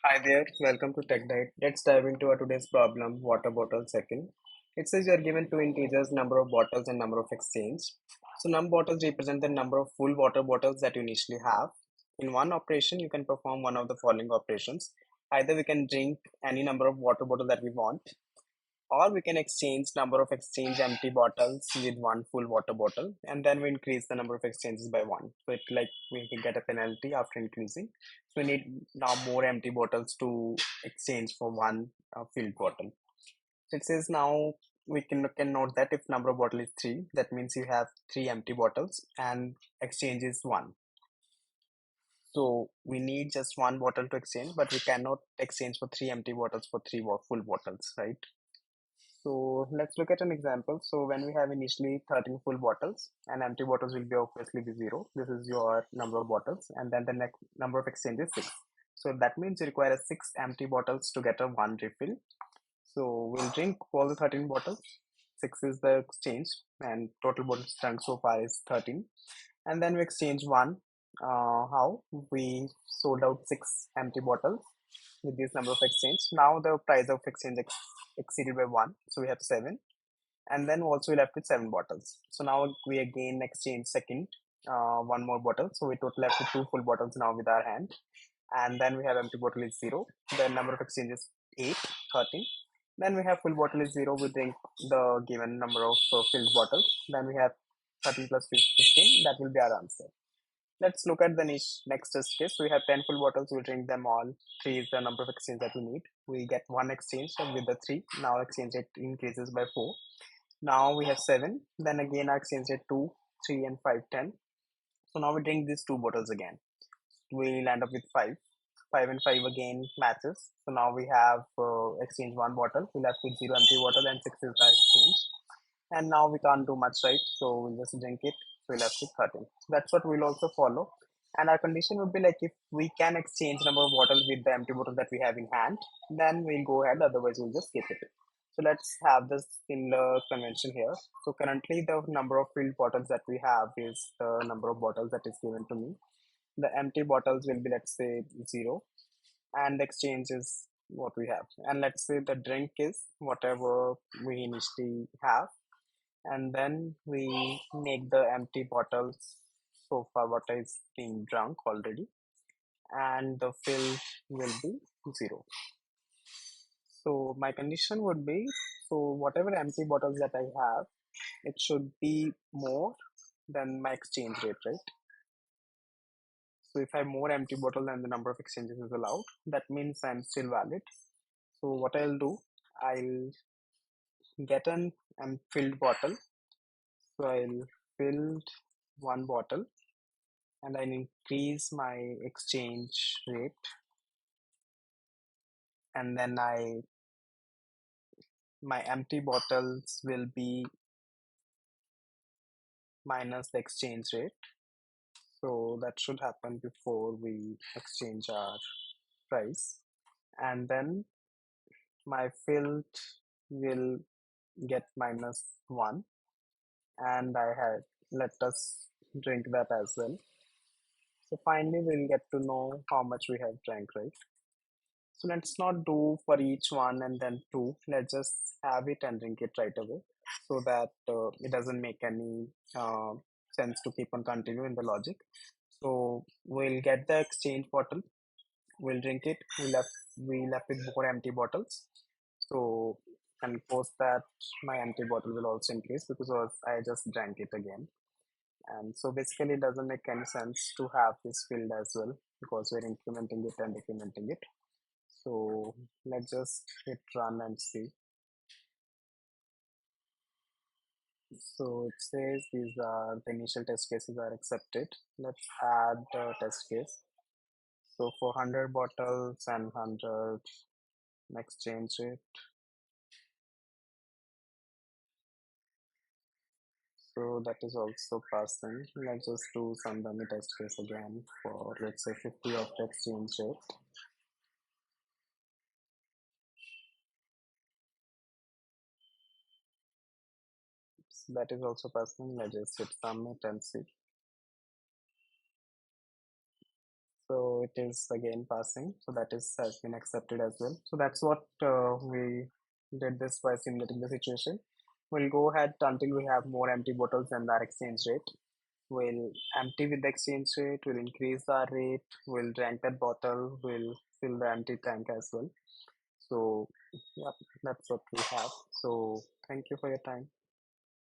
Hi there, welcome to Tech Diet. Let's dive into our today's problem, water bottle second. It says you are given two integers, number of bottles and number of exchange. So num bottles represent the number of full water bottles that you initially have. In one operation, you can perform one of the following operations. Either we can drink any number of water bottle that we want, or we can exchange number of exchange empty bottles with one full water bottle, and then we increase the number of exchanges by one. So it like we can get a penalty after increasing. So we need now more empty bottles to exchange for one filled bottle. So it says now we can note that if number of bottle is three, that means you have three empty bottles and exchange is one. So we need just one bottle to exchange, but we cannot exchange for three empty bottles for three full bottles, right? So let's look at an example. So when we have initially 13 full bottles and empty bottles will be obviously be zero. This is your number of bottles, and then the next number of exchange is six. So that means you require six empty bottles to get a one refill. So we'll drink all the 13 bottles. Six is the exchange, and total bottles drunk so far is 13. And then we exchange one. How we sold out six empty bottles with this number of exchange. Now the price of exchange exceeded by one, so we have seven, and then also we left with seven bottles. So now we again exchange second, one more bottle, so we total left with two full bottles now with our hand, and then we have empty bottle is zero. The number of exchanges 8, 13. Then we have full bottle is zero. We drink the given number of filled bottles. Then we have 13 plus 15. That will be our answer. Let's look at the next test case. We have 10 full bottles, we drink them all. 3 is the number of exchange that we need. We get one exchange with the 3. Now exchange rate increases by 4. Now we have 7. Then again our exchange rate 2, 3 and 5, 10. So now we drink these two bottles again. We'll end up with 5. 5 and 5 again matches. So now we have exchange one bottle. We left with 0 empty bottle and 6 is the exchange. And now we can't do much, right? So we'll just drink it. So we'll have to 13. So that's what we'll also follow. And our condition would be like if we can exchange number of bottles with the empty bottle that we have in hand, then we'll go ahead. Otherwise, we'll just skip it. So let's have this similar convention here. So currently, the number of filled bottles that we have is the number of bottles that is given to me. The empty bottles will be, let's say, 0, and the exchange is what we have. And let's say the drink is whatever we initially have, and then we make the empty bottles so far what is being drunk already, and the fill will be 0. So my condition would be, so whatever empty bottles that I have, it should be more than my exchange rate, right? So if I have more empty bottle than the number of exchanges is allowed, that means I'm still valid. So what I'll do, I'll get an filled bottle. So I'll fill one bottle and I'll increase my exchange rate, and then my empty bottles will be minus the exchange rate. So that should happen before we exchange our price, and then my filled will get minus 1, and I had let us drink that as well. So finally we'll get to know how much we have drank, right? So let's not do for each one and then two. Let's just have it and drink it right away, so that it doesn't make any uh, sense to keep on continuing the logic. So we'll get the exchange bottle, we'll drink it, we left with more empty bottles. So, and post that my empty bottle will also increase because I just drank it again. And so basically it doesn't make any sense to have this filled as well, because we're incrementing it and decrementing it. So let's just hit run and see. So it says these are the initial test cases are accepted. Let's add the test case. So for 100 bottles and 100 exchange rate. So that is also passing. Let's just do some dummy test case again for, let's say, 50 of the exchange rate. So that is also passing. Let's just hit submit and see. So it is again passing. So that is has been accepted as well. So that's what we did this by simulating the situation. We'll go ahead until we have more empty bottles than our exchange rate. We'll empty with the exchange rate, we'll increase our rate, we'll drink that bottle, we'll fill the empty tank as well. So yeah, that's what we have. So thank you for your time.